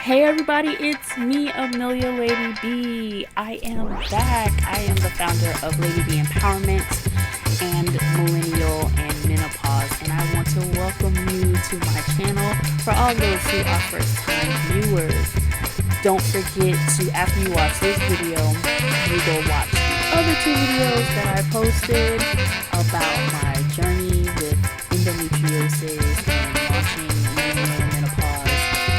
Hey everybody, it's me, Amelia Lady B. I am back. I am the founder of Lady B Empowerment and Millennial and Menopause, and I want to welcome you to my channel. For all those who are first time viewers, don't forget to, after you watch this video, you go watch the other two videos that I posted about my journey with endometriosis and launching millennial and menopause.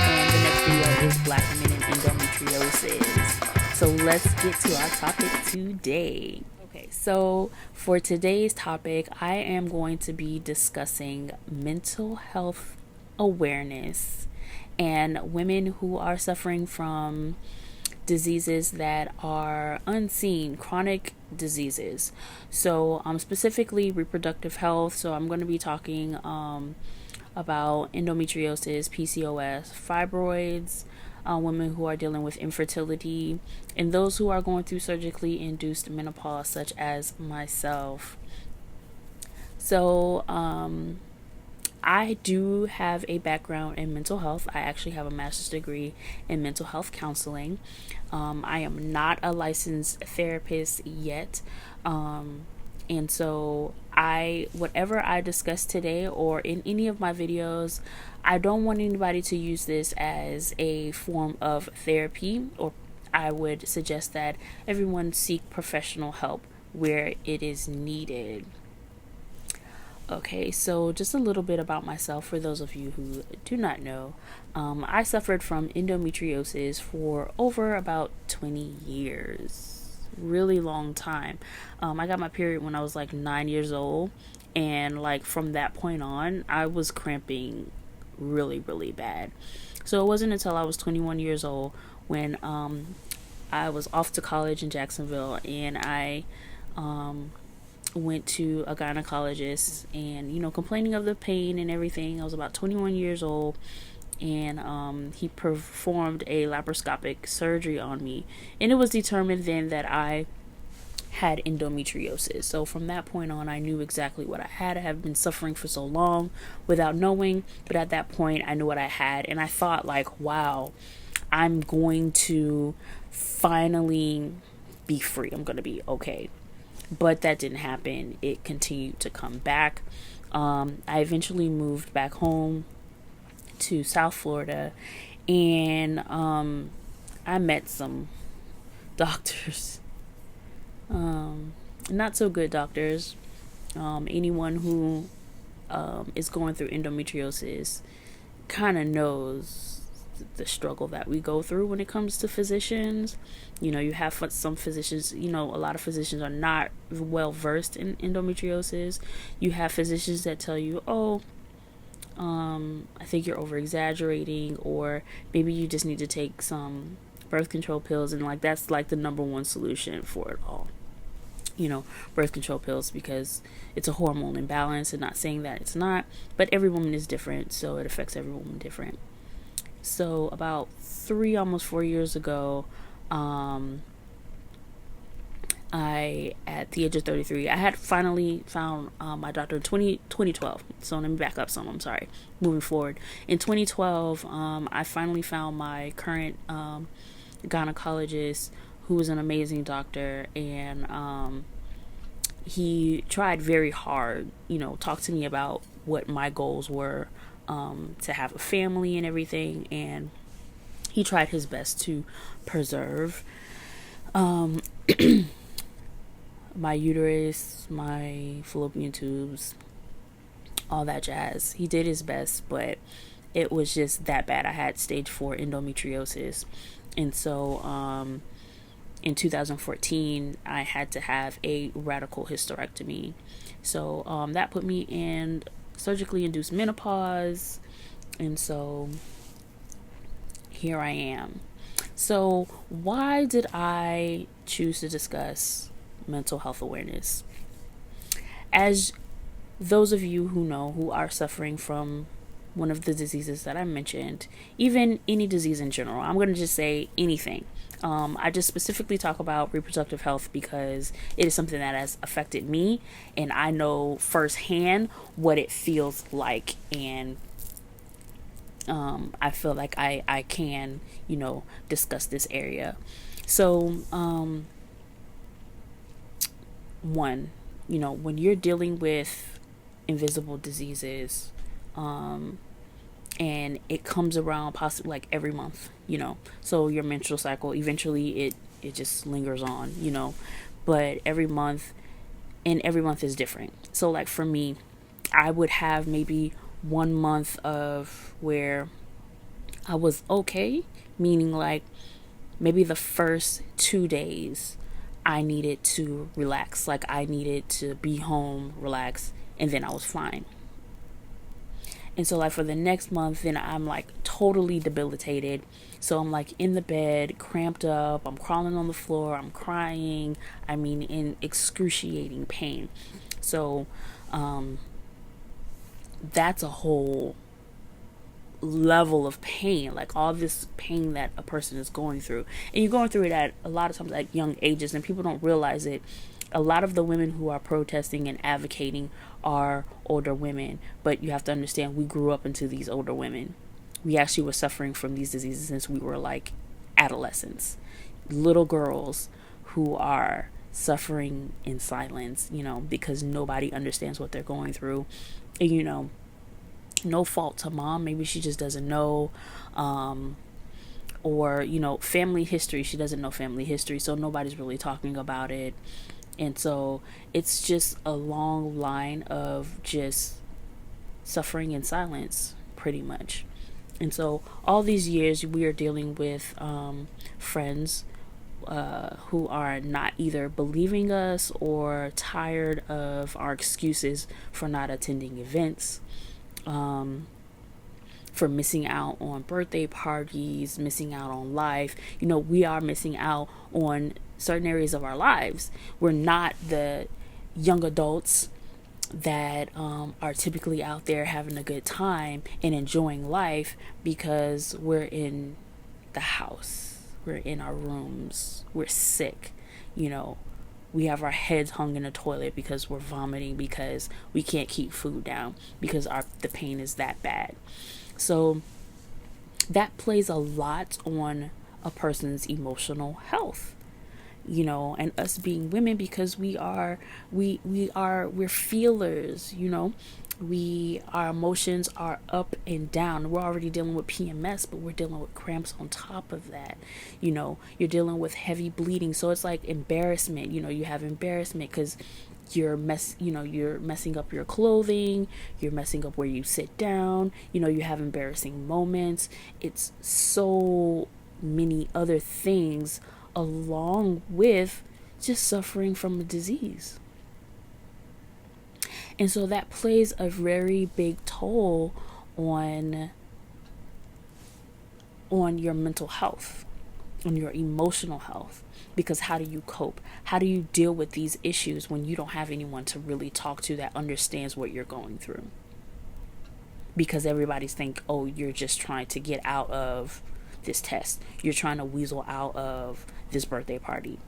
And the next video is Black women and endometriosis. So let's get to our topic today. Okay, so for today's topic, I am going to be discussing mental health awareness and women who are suffering from diseases that are unseen, chronic diseases. So specifically reproductive health. So I'm going to be talking about endometriosis, PCOS, fibroids, women who are dealing with infertility, and those who are going through surgically induced menopause, such as myself. So I do have a background in mental health. I actually have a master's degree in mental health counseling. I am not a licensed therapist yet. And so whatever I discuss today or in any of my videos, I don't want anybody to use this as a form of therapy, or I would suggest that everyone seek professional help where it is needed. Okay, so just a little bit about myself for those of you who do not know. I suffered from endometriosis for over about 20 years. Really long time. I got my period when I was like 9 years old, and like from that point on, I was cramping really, really bad. So it wasn't until I was 21 years old when I was off to college in Jacksonville, and I went to a gynecologist and, complaining of the pain and everything. I was about 21 years old, and he performed a laparoscopic surgery on me, and it was determined then that I had endometriosis. So from that point on, I knew exactly what I had. I have been suffering for so long without knowing, but at that point I knew what I had, and I thought like, wow, I'm going to finally be free. I'm going to be okay. But that didn't happen. It continued to come back. I eventually moved back home to South Florida, and I met some doctors, not so good doctors. Anyone who is going through endometriosis kind of knows the struggle that we go through when it comes to physicians. You have some physicians, a lot of physicians are not well versed in endometriosis. You have physicians that tell you, I think you're over exaggerating, or maybe you just need to take some birth control pills, and like that's like the number one solution for it all. Birth control pills, because it's a hormone imbalance, and not saying that it's not, but every woman is different, so it affects every woman different. So about 3, almost 4 years ago, at the age of 33, I had finally found my doctor in 2012. So let me back up some. I'm sorry. Moving forward. In 2012, I finally found my current gynecologist, who was an amazing doctor, and he tried very hard, talked to me about what my goals were, to have a family and everything, and he tried his best to preserve my uterus, my fallopian tubes, all that jazz. He did his best, but it was just that bad. I had stage 4 endometriosis, and so in 2014 I had to have a radical hysterectomy. So that put me in surgically induced menopause, and so here I am. So why did I choose to discuss mental health awareness? As those of you who are suffering from one of the diseases that I mentioned, even any disease in general, I'm going to just say anything. I just specifically talk about reproductive health because it is something that has affected me, and I know firsthand what it feels like, and I feel like I can, discuss this area. So, one, when you're dealing with invisible diseases, and it comes around possibly like every month, so your menstrual cycle, eventually it just lingers on, but every month, and every month is different. So like for me, I would have maybe 1 month of where I was okay, meaning like maybe the first 2 days I needed to relax, like I needed to be home, relax, and then I was fine. And so like for the next month, then I'm like totally debilitated. So I'm like in the bed, cramped up, I'm crawling on the floor, I'm crying, I mean in excruciating pain. So that's a whole level of pain, like all this pain that a person is going through. And you're going through it at a lot of times at young ages, and people don't realize it. A lot of the women who are protesting and advocating are older women, but you have to understand we grew up into these older women. We actually were suffering from these diseases since we were like adolescents, little girls who are suffering in silence, because nobody understands what they're going through. And, no fault to mom, maybe she just doesn't know, or family history, she doesn't know family history, so nobody's really talking about it. And so it's just a long line of just suffering in silence, pretty much. And so all these years we are dealing with friends who are not either believing us or tired of our excuses for not attending events, for missing out on birthday parties, missing out on life. We are missing out on certain areas of our lives. We're not the young adults that are typically out there having a good time and enjoying life because we're in the house, we're in our rooms, we're sick, we have our heads hung in a toilet because we're vomiting, because we can't keep food down, because the pain is that bad. So that plays a lot on a person's emotional health, and us being women, because we're feelers, our emotions are up and down. We're already dealing with PMS, but we're dealing with cramps on top of that. You're dealing with heavy bleeding, so it's like embarrassment. You have embarrassment because you're messing up your clothing, you're messing up where you sit down, you have embarrassing moments. It's so many other things along with just suffering from a disease. And so that plays a very big toll on your mental health, on your emotional health. Because how do you cope? How do you deal with these issues when you don't have anyone to really talk to that understands what you're going through? Because everybody's think, oh, you're just trying to get out of this test. You're trying to weasel out of this birthday party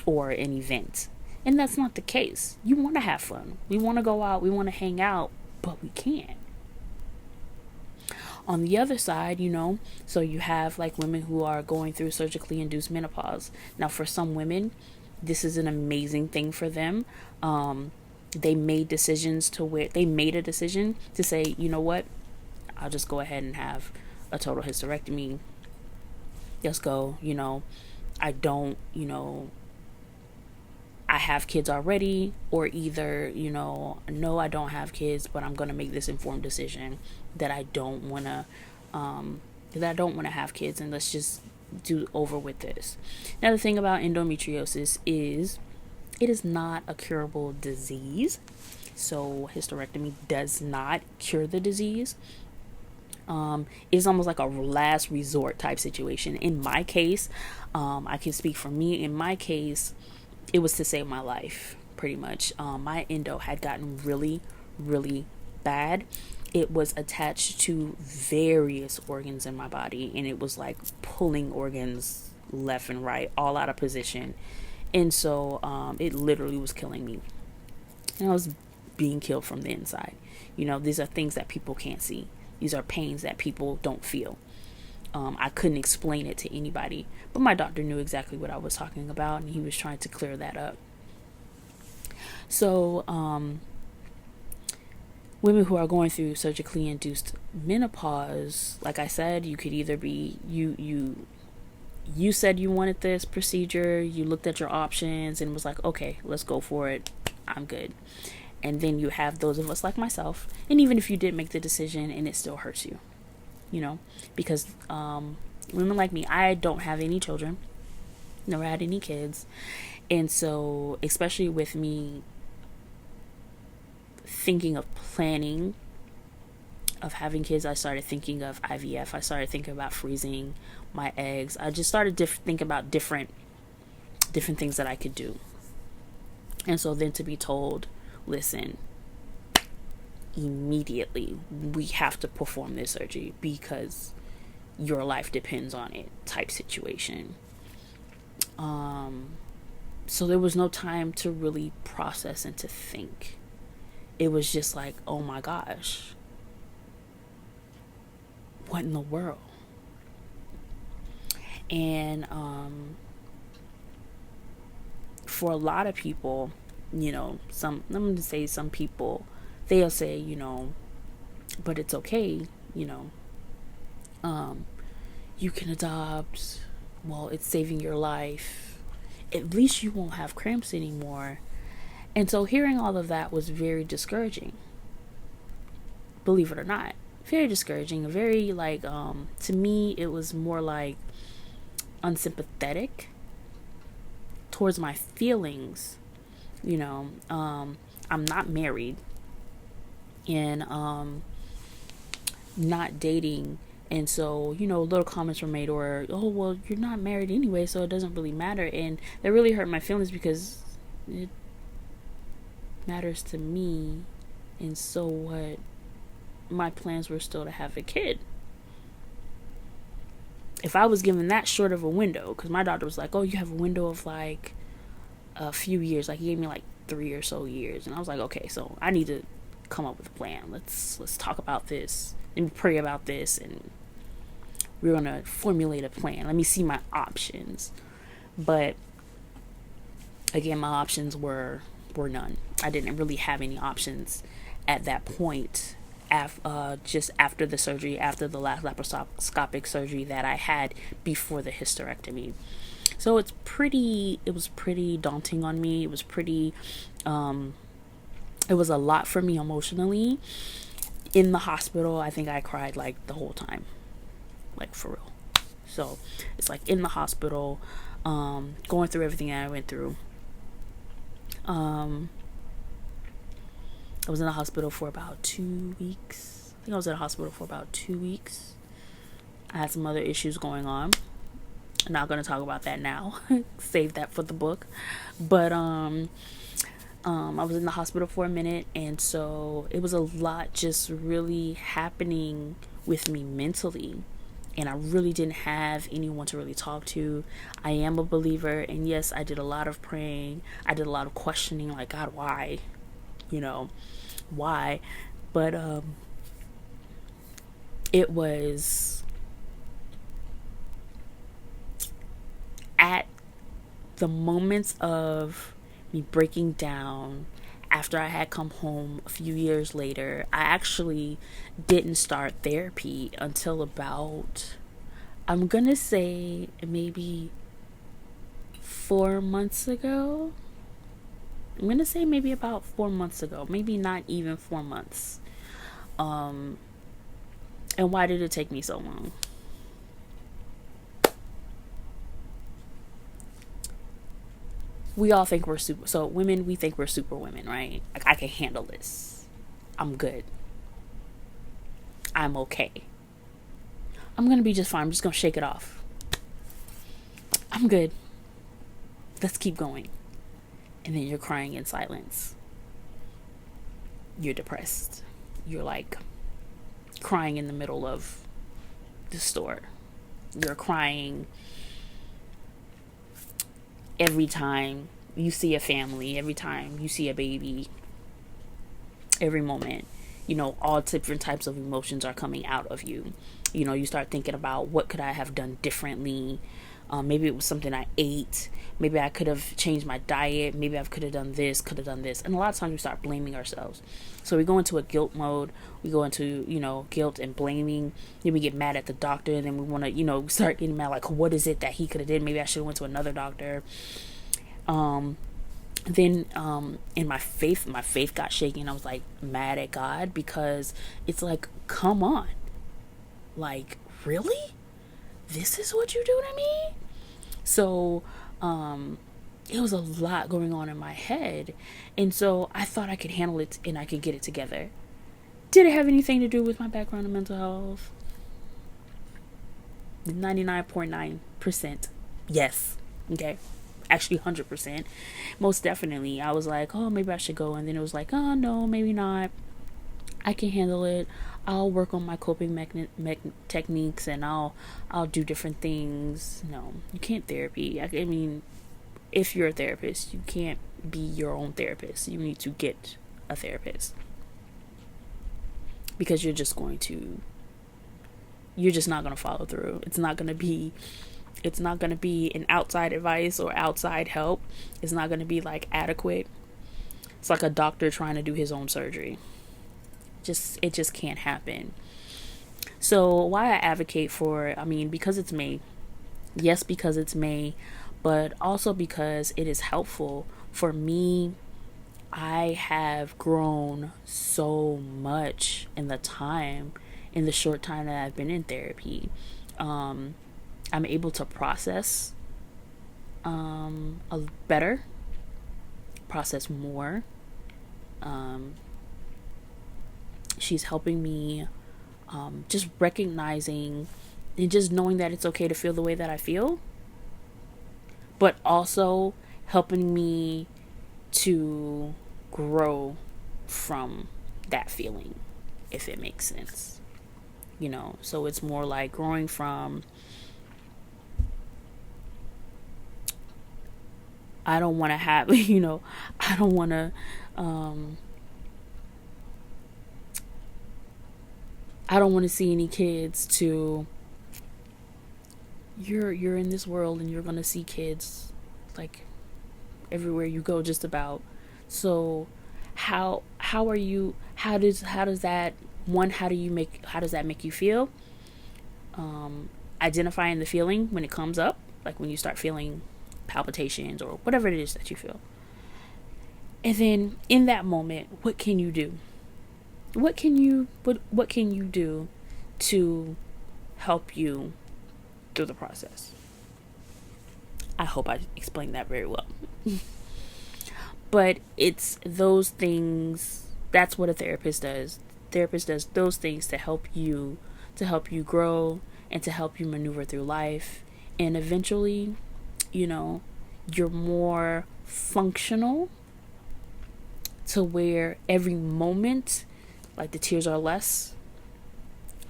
or an event. And that's not the case. You want to have fun. We want to go out. We want to hang out, but we can't. On the other side, so you have like women who are going through surgically induced menopause. Now, for some women, this is an amazing thing for them. They made a decision to say, you know what, I'll just go ahead and have a total hysterectomy. Let's go. I don't, I have kids already, or either, no, I don't have kids, but I'm going to make this informed decision that I don't want to have kids, and let's just do over with this. Now, the thing about endometriosis is it is not a curable disease. So hysterectomy does not cure the disease. It's almost like a last resort type situation. In my case, I can speak for me. In my case, it was to save my life, pretty much. My endo had gotten really, really bad. It was attached to various organs in my body, and it was like pulling organs left and right, all out of position. And so it literally was killing me. And I was being killed from the inside. These are things that people can't see. These are pains that people don't feel. I couldn't explain it to anybody, but my doctor knew exactly what I was talking about, and he was trying to clear that up. So, women who are going through surgically induced menopause, like I said, you could either be you said you wanted this procedure, you looked at your options and was like, okay, let's go for it, I'm good. And then you have those of us like myself, and even if you did make the decision and it still hurts you, because women like me, I don't have any children, never had any kids, and so especially with me thinking of planning of having kids, I started thinking of IVF. I started thinking about freezing my eggs. I just started thinking about different things that I could do. And so then to be told, listen, immediately we have to perform this surgery because your life depends on it type situation. So there was no time to really process and to think. It was just like, oh my gosh, what in the world? And for a lot of people, I'm going to say some people, they'll say, but it's okay, you can adopt, well, it's saving your life, at least you won't have cramps anymore. And so hearing all of that was very discouraging, believe it or not. Very discouraging, very to me it was more like unsympathetic towards my feelings. I'm not married and not dating, and so little comments were made, or oh well, you're not married anyway, so it doesn't really matter, and that really hurt my feelings because it matters to me. And so what? My plans were still to have a kid. If I was given that short of a window, because my doctor was like, oh, you have a window of like a few years, like he gave me like 3 or so years, and I was like, okay, so I need to come up with a plan. Let's talk about this and pray about this, and we're gonna formulate a plan. Let me see my options. But again, my options were none. I didn't really have any options at that point. Just after the surgery, after the last laparoscopic surgery that I had before the hysterectomy. So it was pretty daunting on me. It was it was a lot for me emotionally. In the hospital, I think I cried like the whole time, like for real. So it's like in the hospital, going through everything I went through. I was in the hospital for about 2 weeks. I think I was in the hospital for about 2 weeks. I had some other issues going on. I'm not going to talk about that now. Save that for the book. But I was in the hospital for a minute, and so it was a lot just really happening with me mentally. And I really didn't have anyone to really talk to. I am a believer, and yes, I did a lot of praying. I did a lot of questioning, like, God, why? Why? But it was at the moments of me breaking down after I had come home a few years later. I actually didn't start therapy until about, I'm gonna say maybe 4 months ago. I'm gonna say maybe about 4 months ago, maybe not even 4 months. And why did it take me so long? We all think we're super, so women, we think we're super women, right? Like, I can handle this. I'm good. I'm okay. I'm gonna be just fine. I'm just gonna shake it off. I'm good. Let's keep going. And then you're crying in silence. You're depressed. You're like crying in the middle of the store. You're crying every time you see a family, every time you see a baby, every moment all different types of emotions are coming out of you. You start thinking about, what could I have done differently? Maybe it was something I ate. Maybe I could have changed my diet. Maybe I could have done this, could have done this. And a lot of times we start blaming ourselves. So we go into a guilt mode. We go into, guilt and blaming. Then we get mad at the doctor. And then we want to, start getting mad. Like, what is it that he could have did? Maybe I should have went to another doctor. Then in my faith got shaken. I was like mad at God, because it's like, come on. Like, really? This is what you do to me? So it was a lot going on in my head, and so I thought I could handle it and I could get it together. Did it have anything to do with my background in mental health? 99.9%. Yes. Okay. Actually 100%. Most definitely. I was like, oh, maybe I should go, and then it was like, oh no, maybe not. I can handle it. I'll work on my coping techniques, and I'll do different things. No, you can't therapy. I mean, if you're a therapist, you can't be your own therapist. You need to get a therapist, because you're just not going to follow through. It's not going to be an outside advice or outside help. It's not going to be like adequate. It's like a doctor trying to do his own surgery. It just can't happen. So why I advocate for it, because it's May. Yes, because it's May, but also because it is helpful for me. I have grown so much in the short time that I've been in therapy. I'm able to process better, process more. She's helping me just recognizing and just knowing that it's okay to feel the way that I feel, but also helping me to grow from that feeling, if it makes sense. So it's more like growing from, I don't want to have, I don't want to, I don't want to see any kids to, you're in this world and you're going to see kids like everywhere you go, just about. So how does that make you feel? Identifying the feeling when it comes up, like when you start feeling palpitations or whatever it is that you feel. And then in that moment, what can you do? What can you do to help you through the process? I hope I explained that very well. But it's those things, that's what a therapist does. Therapist does those things to help you grow and to help you maneuver through life. And eventually, you're more functional to where every moment, like, the tears are less,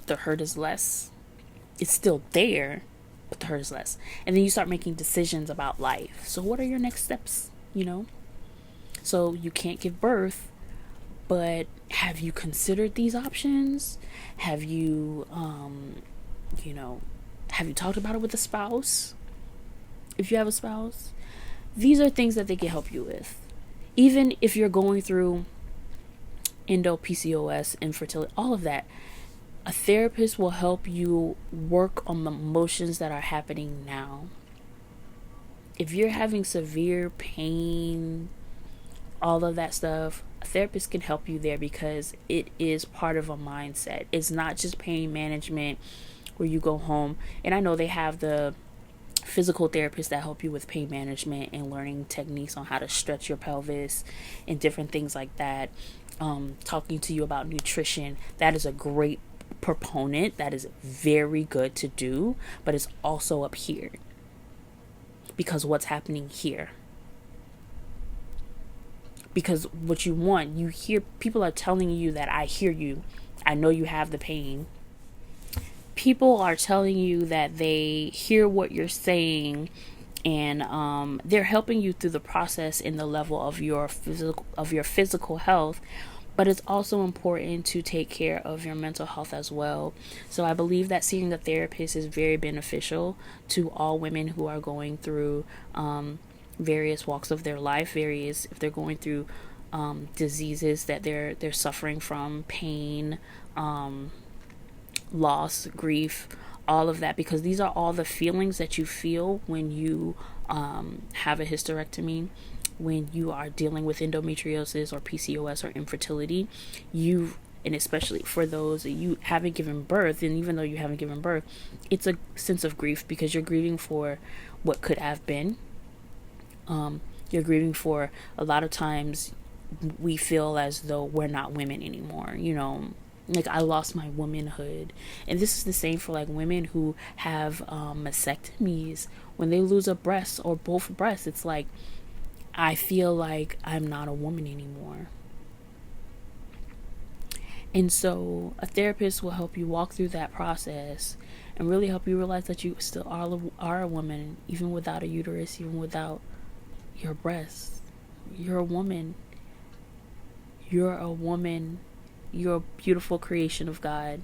the hurt is less. It's still there, but the hurt is less. And then you start making decisions about life. So what are your next steps, So you can't give birth, but have you considered these options? Have you, have you talked about it with a spouse? If you have a spouse, these are things that they can help you with. Even if you're going through PCOS, infertility, all of that, a therapist will help you work on the emotions that are happening now. If you're having severe pain, all of that stuff, a therapist can help you there, because it is part of a mindset. It's not just pain management where you go home. And I know they have the physical therapists that help you with pain management and learning techniques on how to stretch your pelvis and different things like that. Talking to you about nutrition, that is a great proponent. That is very good to do, but it's also up here, because what's happening here, because what you want, you hear people are telling you that I hear you, I know you have the pain. People are telling you that they hear what you're saying, and they're helping you through the process in the level of your physical health, But it's also important to take care of your mental health as well. So I believe that seeing a therapist is very beneficial to all women who are going through various walks of their life, various if they're going through diseases that they're suffering from, pain, loss, grief, all of that, because these are all the feelings that you feel when you have a hysterectomy, when you are dealing with endometriosis or PCOS or infertility. And especially for those that you haven't given birth, and even though you haven't given birth, it's a sense of grief because you're grieving for what could have been. You're grieving for, a lot of times we feel as though we're not women anymore, like I lost my womanhood. And this is the same for like women who have mastectomies. When they lose a breast or both breasts, it's like, I feel like I'm not a woman anymore. And so a therapist will help you walk through that process and really help you realize that you still are a woman, even without a uterus, even without your breasts. You're a woman. You're a woman. You're a beautiful creation of God.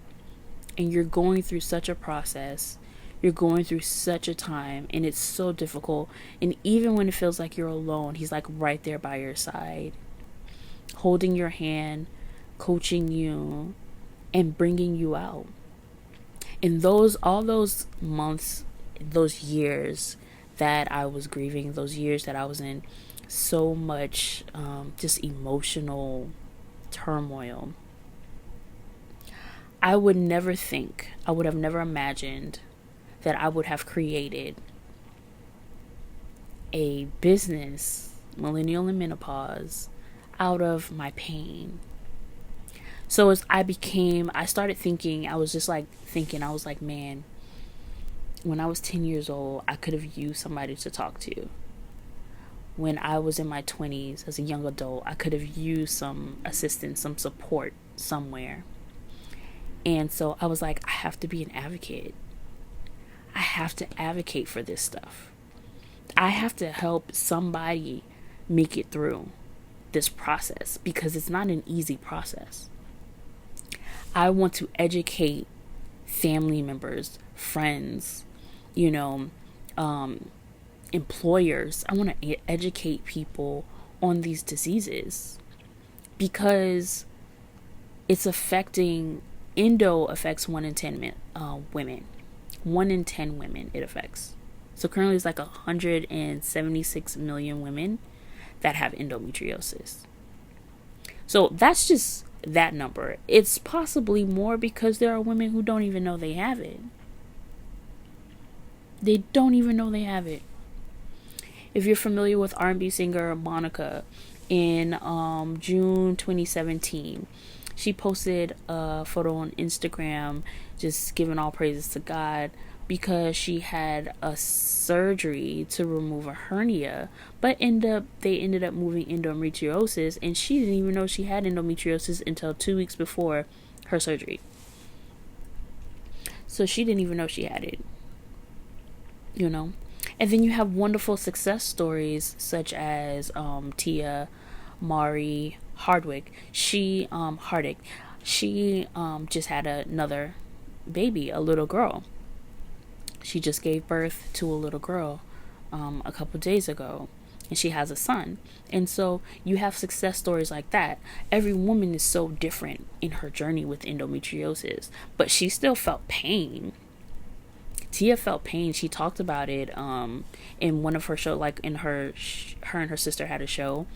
And you're going through such a process. You're going through such a time. And it's so difficult. And even when it feels like you're alone, He's like right there by your side, holding your hand, coaching you, and bringing you out. In all those months, those years that I was grieving, those years that I was in so much just emotional turmoil, I would have never imagined that I would have created a business, Millennial and Menopause, out of my pain. So as I started thinking, I was like, man, when I was 10 years old, I could have used somebody to talk to. When I was in my 20s, as a young adult, I could have used some assistance, some support somewhere. And so I was like, I have to be an advocate. I have to advocate for this stuff. I have to help somebody make it through this process, because it's not an easy process. I want to educate family members, friends, employers. I want to educate people on these diseases, because it's endo affects 1 in 10 women. 1 in 10 women it affects. So currently it's like 176 million women that have endometriosis. So that's just that number. It's possibly more, because there are women who don't even know they have it. They don't even know they have it. If you're familiar with R&B singer Monica, in June 2017, she posted a photo on Instagram just giving all praises to God, because she had a surgery to remove a hernia, but they ended up moving endometriosis, and she didn't even know she had endometriosis until 2 weeks before her surgery. So she didn't even know she had it, And then you have wonderful success stories such as Tia Mari Hardwick. She just had another baby, a little girl. She just gave birth to a little girl a couple days ago, and she has a son. And so you have success stories like that. Every woman is so different in her journey with endometriosis, but she still felt pain. Tia felt pain. She talked about it in one of her shows, like in her and her sister had a show,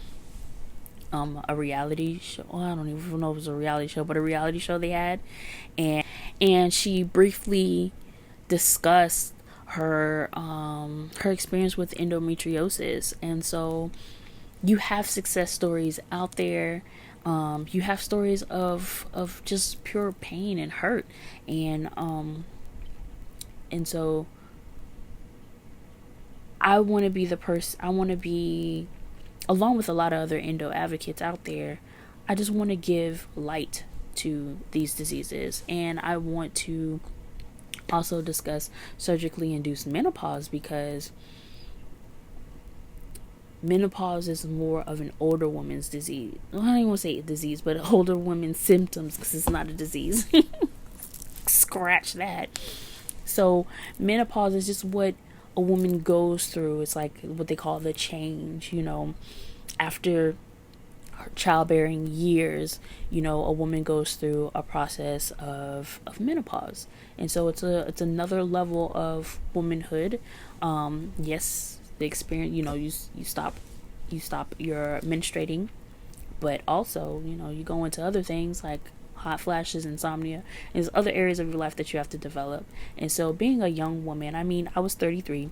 a reality show. Well, I don't even know if it was a reality show, but a reality show they had, and she briefly discussed her experience with endometriosis. And so you have success stories out there. You have stories of just pure pain and hurt, and so I want to be along with a lot of other endo advocates out there. I just want to give light to these diseases, and I want to also discuss surgically induced menopause, because menopause is more of an older woman's disease. Well, I don't even want to say disease, but older woman's symptoms, because it's not a disease. Scratch that. So menopause is just what a woman goes through. It's like what they call the change, after childbearing years, a woman goes through a process of menopause. And so it's another level of womanhood. Yes, the experience, you stop your menstruating, but also, you go into other things like hot flashes, insomnia, and there's other areas of your life that you have to develop. And so being a young woman, I was 33.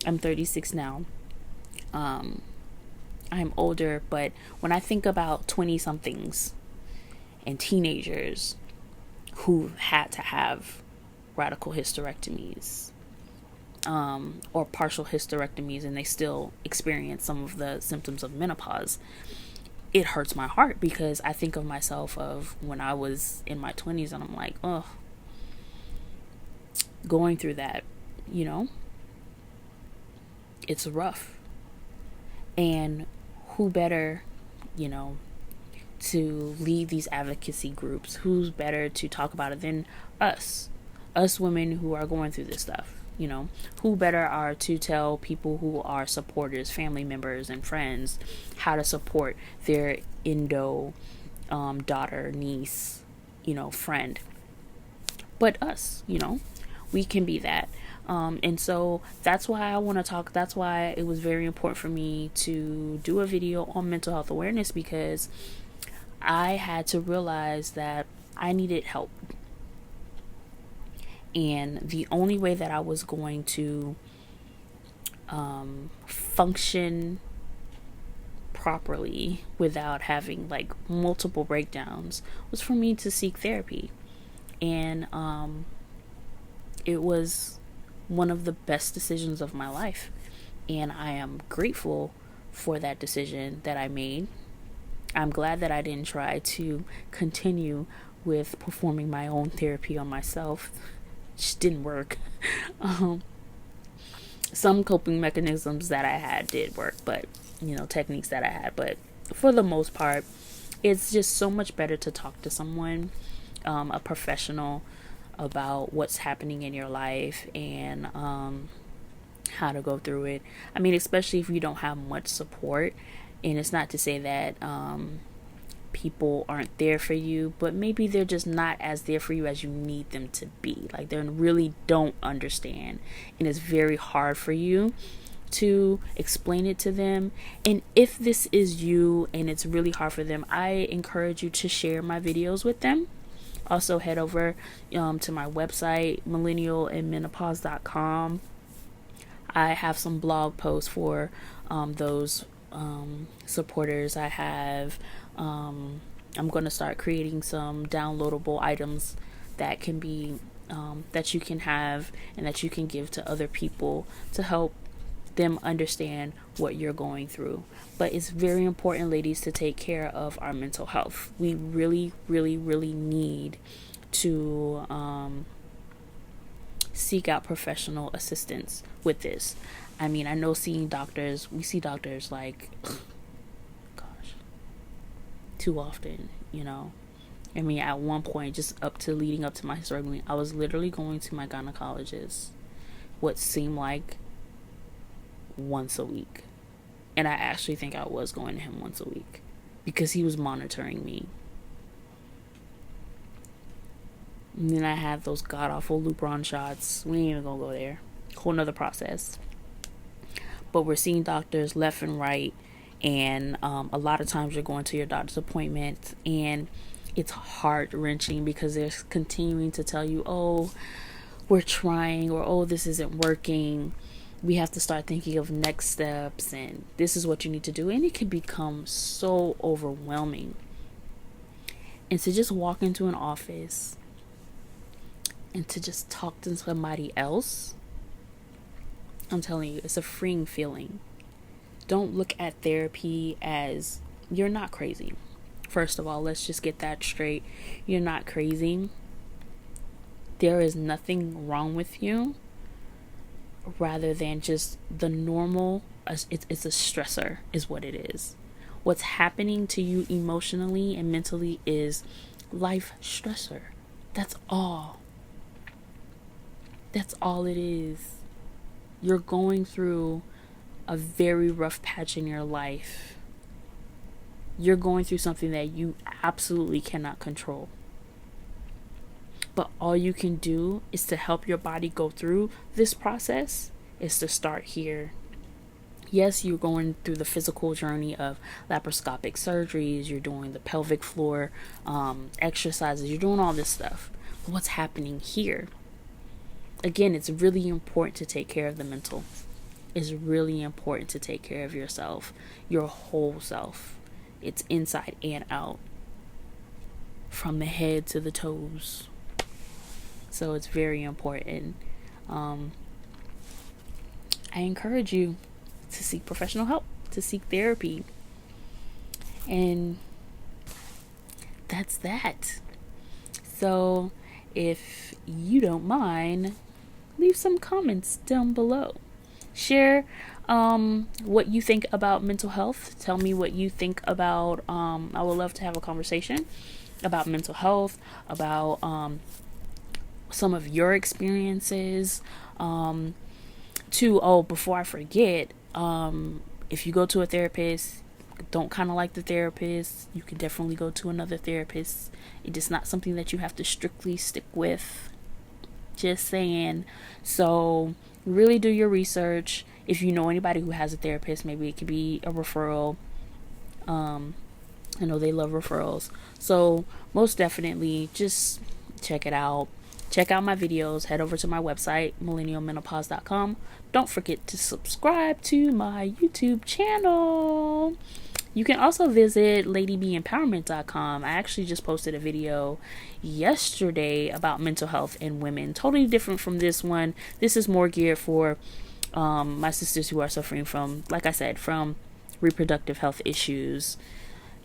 I'm 36 now. I'm older, but when I think about 20 somethings and teenagers who had to have radical hysterectomies, or partial hysterectomies, and they still experience some of the symptoms of menopause, it hurts my heart, because I think of myself of when I was in my 20s, and I'm like, oh, going through that, it's rough. And who better, to lead these advocacy groups? Who's better to talk about it than us women who are going through this stuff? Who better are to tell people who are supporters, family members and friends, how to support their daughter, niece, friend, but us. We can be that. And so that's why I want to talk. That's why it was very important for me to do a video on mental health awareness, because I had to realize that I needed help. And the only way that I was going to function properly without having like multiple breakdowns was for me to seek therapy. And it was one of the best decisions of my life, and I am grateful for that decision that I made. I'm glad that I didn't try to continue with performing my own therapy on myself. It just didn't work. Some coping mechanisms that I had did work, but techniques that I had, but for the most part, it's just so much better to talk to someone, a professional, about what's happening in your life and how to go through it. Especially if you don't have much support. And it's not to say that people aren't there for you, but maybe they're just not as there for you as you need them to be. Like, they really don't understand, and it's very hard for you to explain it to them. And if this is you and it's really hard for them, I encourage you to share my videos with them. Also, head over to my website, millennialandmenopause.com. I have some blog posts for those supporters. I have, I'm going to start creating some downloadable items that can be, that you can have and that you can give to other people to help them understand what you're going through. But it's very important, ladies, to take care of our mental health. We really, really, really need to seek out professional assistance with this. I know we see doctors like, gosh, too often, at one point, just leading up to my struggling, I was literally going to my gynecologist what seemed like once a week. And I actually think I was going to him once a week because he was monitoring me. And then I had those god awful Lupron shots. We ain't even gonna go there. Whole nother process. But we're seeing doctors left and right, and a lot of times you're going to your doctor's appointment and it's heart-wrenching because they're continuing to tell you, oh, we're trying, or oh, this isn't working. We have to start thinking of next steps, and this is what you need to do. And it can become so overwhelming. And to just walk into an office and to just talk to somebody else, I'm telling you, it's a freeing feeling. Don't look at therapy as, you're not crazy. First of all, let's just get that straight. You're not crazy. There is nothing wrong with you, rather than just the normal it's a stressor is what it is. What's happening to you emotionally and mentally is life stressor. That's all. That's all it is. You're going through a very rough patch in your life. You're going through something that you absolutely cannot control. But all you can do is to help your body go through this process is to start here. Yes, you're going through the physical journey of laparoscopic surgeries, you're doing the pelvic floor exercises, you're doing all this stuff. But what's happening here? Again, it's really important to take care of the mental. It's really important to take care of yourself, your whole self. It's inside and out, from the head to the toes. So it's very important. I encourage you to seek professional help, to seek therapy. And that's that. So if you don't mind, leave some comments down below. Share what you think about mental health. Tell me what you think about, I would love to have a conversation about mental health, about some of your experiences. Before I forget, if you go to a therapist, don't kind of like the therapist, you can definitely go to another therapist. It is not something that you have to strictly stick with. Just saying. So really do your research. If you know anybody who has a therapist, maybe it could be a referral. I know they love referrals. So most definitely just check it out. Check out my videos. Head over to my website, millennialmenopause.com. Don't forget to subscribe to my YouTube channel. You can also visit ladybeempowerment.com. I actually just posted a video yesterday about mental health in women. Totally different from this one. This is more geared for my sisters who are suffering from, like I said, from reproductive health issues.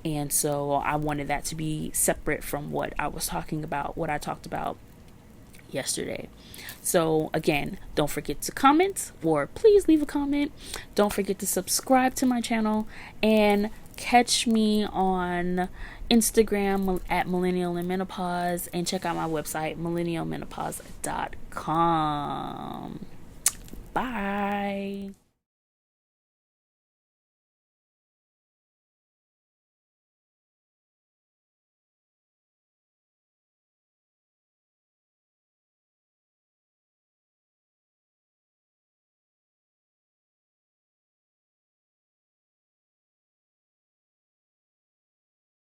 And so I wanted that to be separate from what I talked about yesterday. So again, don't forget to comment, or please leave a comment. Don't forget to subscribe to my channel, and catch me on Instagram at Millennial and Menopause, and check out my website, millennialmenopause.com. Bye.